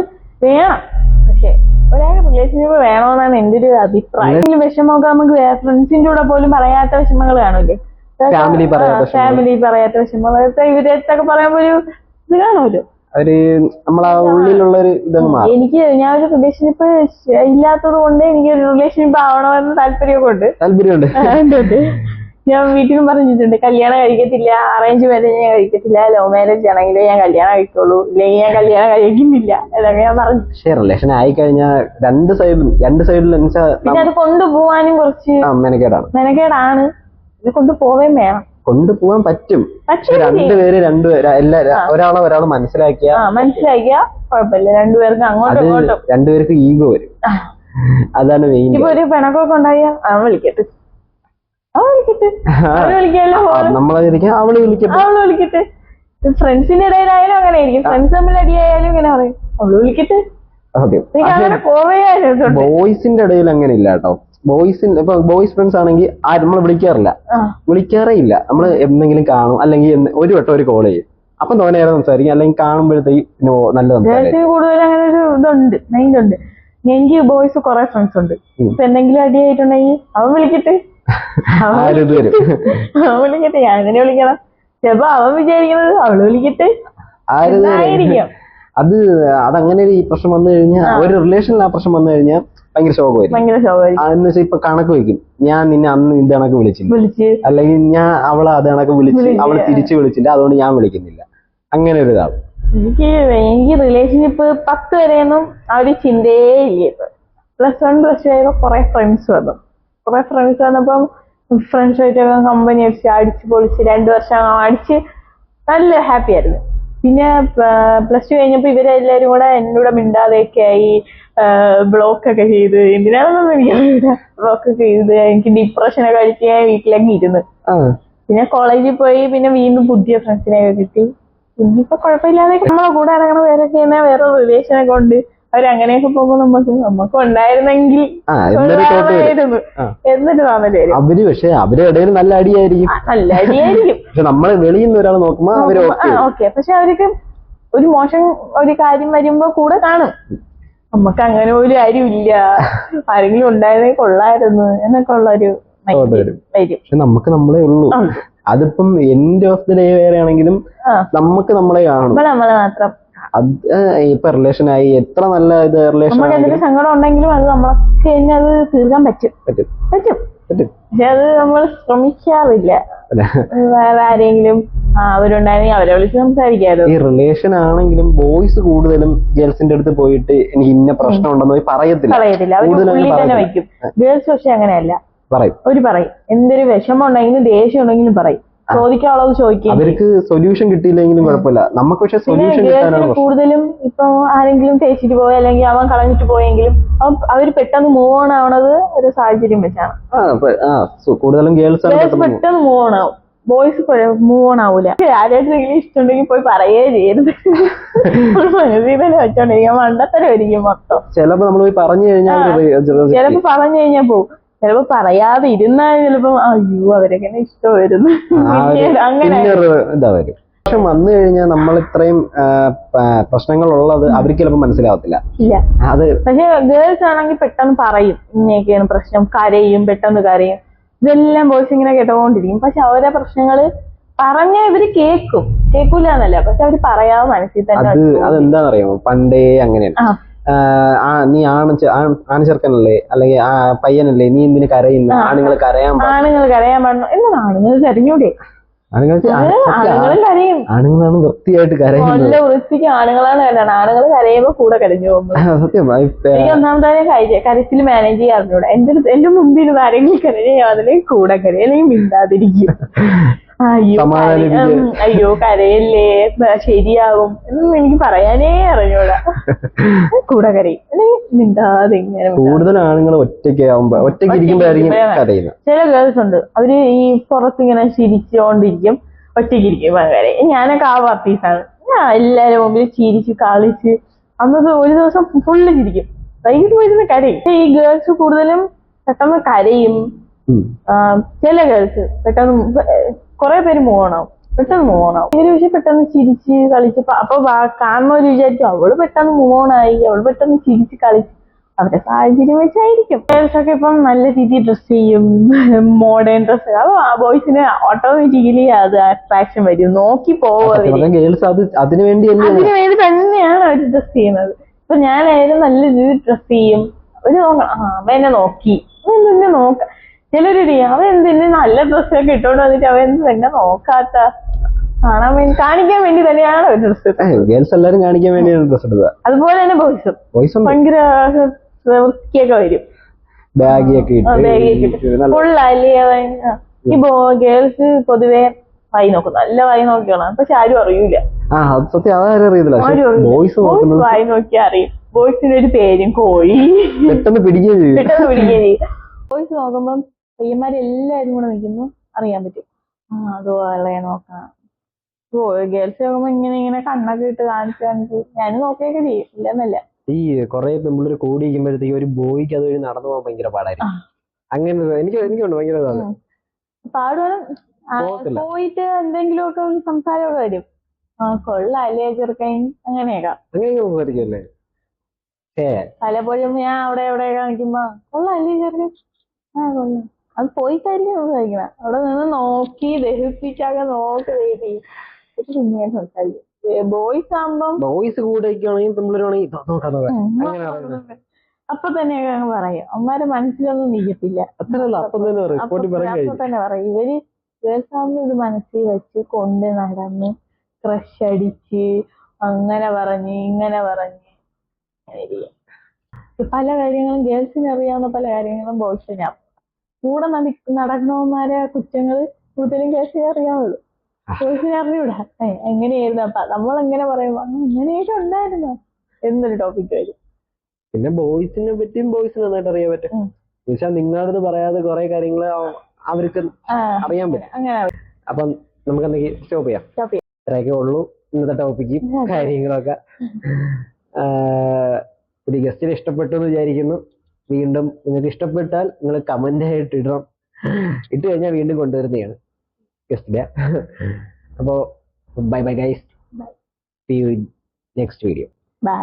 വേണം, പക്ഷെ ഒരാൾക്ക് റിലേഷൻഷിപ്പ് വേണമെന്നാണ് എന്റെ ഒരു അഭിപ്രായം. വിഷമമൊക്കെ നമുക്ക് ഫ്രണ്ട്സിന്റെ കൂടെ പോലും പറയാത്ത വിഷമങ്ങൾ കാണൂലേ, ഫാമിലി പറയാത്ത വിഷമങ്ങളൊക്കെ ഇവരൊക്കെ പറയുമ്പോ ഒരു ഇത് കാണുമല്ലോ. എനിക്ക് ഞാനൊരു റിലേഷൻഷിപ്പ് ഇല്ലാത്തത് കൊണ്ട് എനിക്ക് ഒരു റിലേഷൻഷിപ്പ് ആവണമെന്ന് താല്പര്യമൊക്കെ ഉണ്ട്. ഞാൻ വീട്ടിലും പറഞ്ഞിട്ടുണ്ട് കല്യാണം കഴിക്കത്തില്ല, അറേഞ്ച് മാരേജ് ഞാൻ കഴിക്കത്തില്ല, ലവ് മാരേജ് ആണെങ്കിലേ ഞാൻ കല്യാണം കഴിക്കുള്ളൂ, ഇല്ലെങ്കിൽ ഞാൻ കല്യാണം കഴിക്കുന്നില്ല എന്നൊക്കെ ഞാൻ പറഞ്ഞു.
പക്ഷേ റിലേഷൻ ആയി കഴിഞ്ഞാൽ രണ്ട് സൈഡിലും
പിന്നെ അത് കൊണ്ടുപോവാനും കുറച്ച് മെനക്കേടാണ്. ഇത് കൊണ്ടുപോവേം വേണം.
കൊണ്ടുപോകാൻ പറ്റും, രണ്ടുപേര് ഒരാളെ മനസ്സിലാക്കിയ
കുഴപ്പമില്ല. രണ്ടുപേർക്ക് അങ്ങോട്ടും ഇങ്ങോട്ടും
രണ്ടുപേർക്ക് ഈഗോ വരും. അതാണ് മെയിൻ.
ഇപ്പൊ ഒരു പിണക്കമൊക്കെ ഉണ്ടായാൽ അവൻ വിളിക്കട്ടെ,
അവള് വിളിക്കട്ടെ.
ഫ്രണ്ട്സിന്റെ ഇടയിലായാലും അങ്ങനെ ആയിരിക്കും. ഫ്രണ്ട്സ് തമ്മിൽ അടിയായാലും ഇങ്ങനെ പറയും അവള് വിളിക്കട്ടെ.
ബോയ്സിന്റെ ഇടയിൽ അങ്ങനെ ഇല്ല കേട്ടോ. ഇപ്പൊ ബോയ്സ് ഫ്രണ്ട്സ് ആണെങ്കിൽ നമ്മൾ വിളിക്കാറേ ഇല്ല. നമ്മൾ എന്തെങ്കിലും കാണും, അല്ലെങ്കിൽ ഒരു വട്ടം ഒരു കോൾ ചെയ്യും, അപ്പൊ തോനെ സംസാരിക്കും, അല്ലെങ്കിൽ കാണുമ്പോഴത്തേക്ക് നല്ല സംസാരിക്കും.
കൂടുതൽ അങ്ങനെ ഒരു ഇതുണ്ട്, മൈൻഡ് ഉണ്ട്. എനിക്ക് ബോയ്സ് കുറെ ഫ്രണ്ട്സ് ഉണ്ട്. ഇപ്പൊ എന്തെങ്കിലും അടിയായിട്ടുണ്ടെങ്കിൽ അവൻ വിളിക്കട്ടെ, ഞാൻ തന്നെ വിളിക്കണം. ചിലപ്പോ അവൻ വിചാരിക്കുന്നത് അവള് വിളിക്കട്ടെ ആയിരിക്കും.
അതങ്ങനെ ഒരു പ്രശ്നം വന്നു കഴിഞ്ഞാൽ, ഒരു റിലേഷനിൽ ആ പ്രശ്നം വന്നു കഴിഞ്ഞാൽ ഭയങ്കര ശോകമായിരിക്കും. എന്ന് വെച്ചാൽ ഇപ്പൊ കണക്ക് വെക്കും, ഞാൻ നിന്നെ അന്ന് ഇത് കണക്ക് വിളിച്ചില്ല, അല്ലെങ്കിൽ ഞാൻ അവളെ അത് കണക്ക് വിളിച്ച് അവള് തിരിച്ചു വിളിച്ചില്ല, അതുകൊണ്ട് ഞാൻ വിളിക്കുന്നില്ല. അങ്ങനെ ഒരു ഇതാണ്.
എനിക്ക് റിലേഷൻഷിപ്പ് 10 വരെയൊന്നും ആ ഒരു ചിന്തയേ ഇല്ല. +1 +2 ആയപ്പോ കുറെ ഫ്രണ്ട്സ് വന്നപ്പം ഫ്രണ്ട്സായിട്ടൊക്കെ കമ്പനി അടിച്ച് പൊളിച്ച് 2 വർഷം അടിച്ച് നല്ല ഹാപ്പി ആയിരുന്നു. പിന്നെ +2 കഴിഞ്ഞപ്പോ ഇവരെല്ലാരും കൂടെ എന്നോട് മിണ്ടാതെയൊക്കെ ആയി, ബ്ലോക്കൊക്കെ ചെയ്ത്, എന്തിനാണെന്നൊന്നും എനിക്കറിയില്ല. ബ്ലോക്കൊക്കെ ചെയ്ത് എനിക്ക് ഡിപ്രഷനൊക്കെ അടിച്ച് ഞാൻ വീട്ടിലങ്ങ് ഇരുന്ന്. പിന്നെ കോളേജിൽ പോയി, പിന്നെ വീണ്ടും പുതിയ ഫ്രണ്ട്സിനെയൊക്കെ കിട്ടി. ഇനിയിപ്പോ കുഴപ്പമില്ലാതെ നമ്മളെ കൂടെ ഇറങ്ങണ പേരൊക്കെ വേറെ റിലേഷനൊക്കെ ഉണ്ട്. അവരങ്ങനെയൊക്കെ പോകുമ്പോ നമുക്ക് ഉണ്ടായിരുന്നെങ്കിൽ കൊള്ളാമായിരുന്നു എന്നൊരു തോന്നല് വരും.
അവരുടെ ഇടയിൽ നല്ല അടിയായിരിക്കും.
നല്ല അടിയായിരിക്കും.
പക്ഷെ നമ്മള് വെളിയിൽ നിന്ന് ഒരാൾ നോക്കുമ്പോ അവര്
ഓക്കെ. പക്ഷെ അവർക്ക് ഒരു മോശം ഒരു കാര്യം വരുമ്പോ കൂടെ കാണും. നമുക്ക് അങ്ങനെ ഒരു കാര്യമില്ല, ആരെങ്കിലും ഉണ്ടായിരുന്നെങ്കിൽ കൊള്ളായിരുന്നു എന്നൊക്കെ ഉള്ളൊരു വരും.
പക്ഷെ നമുക്ക് നമ്മളെ ഉള്ളൂ. അതിപ്പം എൻഡ് ഓഫ് ദി ഡേ വേറെ ആണെങ്കിലും നമുക്ക് നമ്മളെ കാണും.
നമ്മളെ മാത്രം.
അത് ഇപ്പൊ റിലേഷൻ ആയി എത്ര നല്ല ഇത് റിലേഷൻ
നമുക്ക് എന്തെങ്കിലും സങ്കടം ഉണ്ടെങ്കിലും അത് നമ്മളൊക്കെ അത് തീർക്കാൻ പറ്റും. പക്ഷെ അത് നമ്മൾ ശ്രമിക്കാറില്ല. വേറെ ആരെങ്കിലും അവരുണ്ടായിരുന്നെങ്കിൽ അവരെ വിളിച്ച് സംസാരിക്കാറ്.
ഈ റിലേഷൻ ആണെങ്കിലും ബോയ്സ് കൂടുതലും ഗേൾസിന്റെ അടുത്ത് പോയിട്ട് എനിക്ക് ഇന്ന പ്രശ്നം ഉണ്ടെന്ന് പറയത്തില്ല.
അവർ ഉള്ളിൽ തന്നെ വയ്ക്കും. ഗേൾസ് പക്ഷെ അങ്ങനെയല്ല, പറയും. എന്തൊരു വിഷമം ഉണ്ടെങ്കിലും ദേഷ്യം ഉണ്ടെങ്കിലും പറയും. ചോദിക്കാനുള്ളത് ചോദിക്കും.
അവർക്ക് സൊല്യൂഷൻ കിട്ടിയില്ലെങ്കിലും കുഴപ്പമില്ല, നമുക്ക് പക്ഷെ സൊല്യൂഷൻ കിട്ടാനാണ്
കൂടുതലും. ഇപ്പൊ ആരെങ്കിലും തേച്ചിട്ട് പോയി അല്ലെങ്കിൽ അവൻ കളഞ്ഞിട്ട് പോയെങ്കിലും അവര് പെട്ടെന്ന് മൂവ് ഓൺ ആവണത് ഒരു സാഹചര്യം വെച്ചാണ്.
കൂടുതലും ഗേൾസ്
പെട്ടെന്ന് മൂവ് ഓൺ ആവും. ബോയ്സ് മൂവ് ഓൺ ആവൂല. ആരെങ്കിലും ഇഷ്ടമുണ്ടെങ്കിൽ പോയി പറയേ ചെയ്യരുത്. മനസ്സിൽ തന്നെ വെച്ചോണ്ടിരിക്കും. മണ്ടത്തരമായിരിക്കും മൊത്തം.
ചിലപ്പോ നമ്മൾ പോയി പറഞ്ഞു
കഴിഞ്ഞാൽ പോകും. ചിലപ്പോ പറയാതെ ഇരുന്നാൽ ചിലപ്പോ അയ്യോ അവരൊക്കെ ഇഷ്ടമായിരുന്നു അങ്ങനെ
ഇതാ വരും. പക്ഷെ വന്നു കഴിഞ്ഞാൽ നമ്മൾ ഇത്രയും പ്രശ്നങ്ങൾ ഉള്ളത് അവർക്ക് ചിലപ്പോൾ മനസ്സിലാവത്തില്ല.
അത് പക്ഷെ ഗേൾസ് ആണെങ്കിൽ പെട്ടെന്ന് പറയും ഇങ്ങനെയൊക്കെയാണ് പ്രശ്നം, കരയും, പെട്ടെന്ന് കരയും. ഇതെല്ലാം ബോയ്സ് ഇങ്ങനെ കേട്ടോണ്ടിരിക്കും. പക്ഷെ അവരുടെ പ്രശ്നങ്ങള് പറഞ്ഞാൽ ഇവര് കേൾക്കൂല എന്നല്ല, പക്ഷെ അവര് പറയാതെ മനസ്സിൽ തന്നെ.
അതെന്താണെന്ന് അറിയാമോ, പണ്ടേ അങ്ങനെയാണ്. നീ ആണ് ചെറുക്കനല്ലേ അല്ലെങ്കിൽ പയ്യനല്ലേ, നീ എന്തിനു കരയുന്നു? ആണുങ്ങൾ കരയാൻ
പാടില്ല. എന്താണ് ആണുങ്ങൾ കരഞ്ഞൂടെ? ആണുങ്ങളും കരയും.
ആണുങ്ങളാണ് വൃത്തിയായിട്ട് കരയുന്നത്.
നല്ല വൃത്തിക്ക് ആണുങ്ങളാണ് കരയാണ്. ആണുങ്ങൾ കരയുമ്പോ കൂടെ കരഞ്ഞു പോകുമ്പോ എനിക്ക് ഒന്നാമത്തെ കരച്ചിൽ മാനേജ് ചെയ്യാൻ അറിഞ്ഞൂടെ. എന്റെ മുമ്പിൽ ആരെങ്കിലും കരഞ്ഞാൽ അതിന് കൂടെ കരയും, അല്ലെങ്കിൽ മിണ്ടാതിരിക്കും. അയ്യോ കരയല്ലേ, ശരിയാകും എന്നൊന്നും എനിക്ക് പറയാനേ അറിഞ്ഞൂടാ. കൂടെ കരയും, അല്ലെങ്കിൽ മിണ്ടാതെ ഇങ്ങനെ.
കൂടുതൽ ആണുങ്ങൾ
ചില ഗേൾസ് ഉണ്ട്, അവര് ഈ പുറത്തിങ്ങനെ ചിരിച്ചോണ്ടിരിക്കും, ഒറ്റയ്ക്കിരിക്കും. കരയും. ഞാനൊക്കെ ആ പാർട്ടീസാണ്. ഞാൻ എല്ലാരും മുമ്പിൽ ചിരിച്ച് കളിച്ച് അന്നത്തെ ഒരു ദിവസം ഫുള്ള് ചിരിക്കും, വൈകിട്ട് പോയിരുന്ന് കരയും. ഈ ഗേൾസ് കൂടുതലും പെട്ടെന്ന് കരയും. ചില ഗേൾസ് പെട്ടെന്ന് കുറെ പേര് പെട്ടെന്ന് മൂവ് ഓൺ ആവും. ഇവര് പക്ഷെ പെട്ടെന്ന് ചിരിച്ച് കളിച്ച് അപ്പൊ കാണുന്നവര് വിചാരിക്കും അവള് പെട്ടെന്ന് മൂവ് ഓൺ ആയി, അവള് പെട്ടെന്ന് ചിരിച്ച് കളിച്ച്. അവരുടെ സാഹചര്യം വെച്ചായിരിക്കും. ഗേൾസ് ഒക്കെ ഇപ്പം നല്ല രീതിയിൽ ഡ്രസ് ചെയ്യും, മോഡേൺ ഡ്രസ്. അത് ബോയ്സിന് ഓട്ടോമാറ്റിക്കലി അത് അട്രാക്ഷൻ വരും, നോക്കി പോവും.
അതിനു വേണ്ടി
തന്നെയാണ് അവര് ഡ്രസ് ചെയ്യുന്നത്. ഇപ്പൊ ഞാനായാലും നല്ല രീതിയിൽ ഡ്രസ് ചെയ്യും. ഒരു അവ എന്നെ നോക്കി, എന്നെ നോക്കാം. ചിലര് അവൻ എന്തിന് നല്ല ഡ്രസ്സൊക്കെ ഇട്ടോണ്ട് വന്നിട്ട് അവൻ എന്ത് എന്നെ നോക്കാത്ത, കാണിക്കാൻ വേണ്ടി തന്നെയാണ് ഒരു ഡ്രസ്.
ഗേൾസ് എല്ലാരും കാണിക്കാൻ വേണ്ടിയാണ് ഡ്രസ് ഇടുക.
അതുപോലെ തന്നെ ബോയ്സും ഭയങ്കര വൃത്തിയൊക്കെ വരും,
ബാഗിയൊക്കെ
ഫുള്ളല്ലേ. ഈ ഗേൾസ് പൊതുവെ വായി നോക്കും, നല്ല വായി നോക്കിയാണ്. പക്ഷെ ആരും അറിയൂല. വായി നോക്കിയാ അറിയും. ബോയ്സിന് ഒരു പേരും കോഴി, പെട്ടെന്ന് പിടിക്കുകയും ചെയ്യും. ബോയ്സ് നോക്കുമ്പം പയ്യന്മാരെല്ലാരും കൂടെ നിൽക്കുന്നു, അറിയാൻ പറ്റും. അതുപോലെ നോക്കാം. ഗേൾസ് നോക്കുമ്പോ ഇങ്ങനെ കണ്ണൊക്കെ ഇട്ട് കാണിച്ച് ഞാനും നോക്കിയൊക്കെ ചെയ്യും, ഇല്ലെന്നല്ല.
ഈ കൊറേ പെമ്പിള്ളേർ കൂടിയിരിക്കുമ്പോഴത്തേക്ക് ഒരു ബോയ്ക്ക് അതുവഴി നടന്നു പോകാൻ ഭയങ്കര പാടായിരിക്കും. അങ്ങനെ എനിക്കുണ്ട് ഭയങ്കര
പാടുവാനും. പോയിട്ട് എന്തെങ്കിലുമൊക്കെ സംസാരമൊക്കെ വരും. കൊള്ളാല്ലേ ചെറുക്കൻ, അങ്ങനെയൊക്കെ
സംസാരിക്കല്ലേ.
പലപ്പോഴും ഞാൻ അവിടെ എവിടെ കാണിക്കുമ്പോ കൊള്ളാല്ലേ ചെറുക്കൻ, കൊള്ളാം. അത് പോയിട്ടായിരിക്കും സംസാരിക്കണം. അവിടെ നിന്ന് നോക്കി ദഹിപ്പിച്ചൊക്കെ നോക്കി പിന്നെ സംസാരിക്കും. ബോയ്സ് ആകുമ്പം അപ്പൊ തന്നെയൊക്കെ അങ്ങ് പറയും. അമ്മമാരെ മനസ്സിലൊന്നും നീക്കത്തില്ല, അപ്പൊ തന്നെ പറയും. ഇവര് ഗേൾസ് ആകുമ്പോ ഇത് മനസ്സിൽ വെച്ച് കൊണ്ട് നടന്ന് ക്രഷ് അടിച്ച് അങ്ങനെ പറഞ്ഞ് ഇങ്ങനെ പറഞ്ഞ് പല കാര്യങ്ങളും ഗേൾസിന് അറിയാവുന്ന പല കാര്യങ്ങളും ബോയ്സിന് കൂടെ നടക്കുന്നവന്മാരെ കുറ്റങ്ങൾ കൂടുതലും ഗേൾസിനെ അറിയാവുള്ളൂ, ബോയ്സിനെ അറിഞ്ഞൂടാ. എങ്ങനെയായിരുന്നു അപ്പൊ നമ്മളെങ്ങനെ പറയുമ്പോ ഇങ്ങനെയൊക്കെ ഉണ്ടായിരുന്നോ എന്നൊരു ടോപ്പിക് വരും.
പിന്നെ ബോയ്സിനെ പറ്റിയും ബോയ്സിന് നന്നായിട്ട് അറിയാൻ പറ്റും. പക്ഷെ നിങ്ങളടുത്ത് പറയാതെ കുറെ കാര്യങ്ങൾ അവർക്ക് അറിയാൻ പറ്റും.
അങ്ങനെ.
അപ്പം നമുക്ക് എന്തെങ്കിലും സ്റ്റോപ്പ് ചെയ്യാം. ഇത്രയൊക്കെ ഉള്ളൂ ഇന്നത്തെ ടോപ്പിക്ക് കാര്യങ്ങളൊക്കെ. ഒരു ഗസ്റ്റിനെ ഇഷ്ടപ്പെട്ടു എന്ന് വിചാരിക്കുന്നു. വീണ്ടും നിങ്ങൾക്ക് ഇഷ്ടപ്പെട്ടാൽ നിങ്ങൾ കമന്റ് ആയിട്ട് ഇടണം. ഇട്ട് കഴിഞ്ഞാൽ വീണ്ടും കൊണ്ടുവരുന്നതാണ് ഗസ്റ്റിനെ. അപ്പോൾ bye bye guys, see you in next video.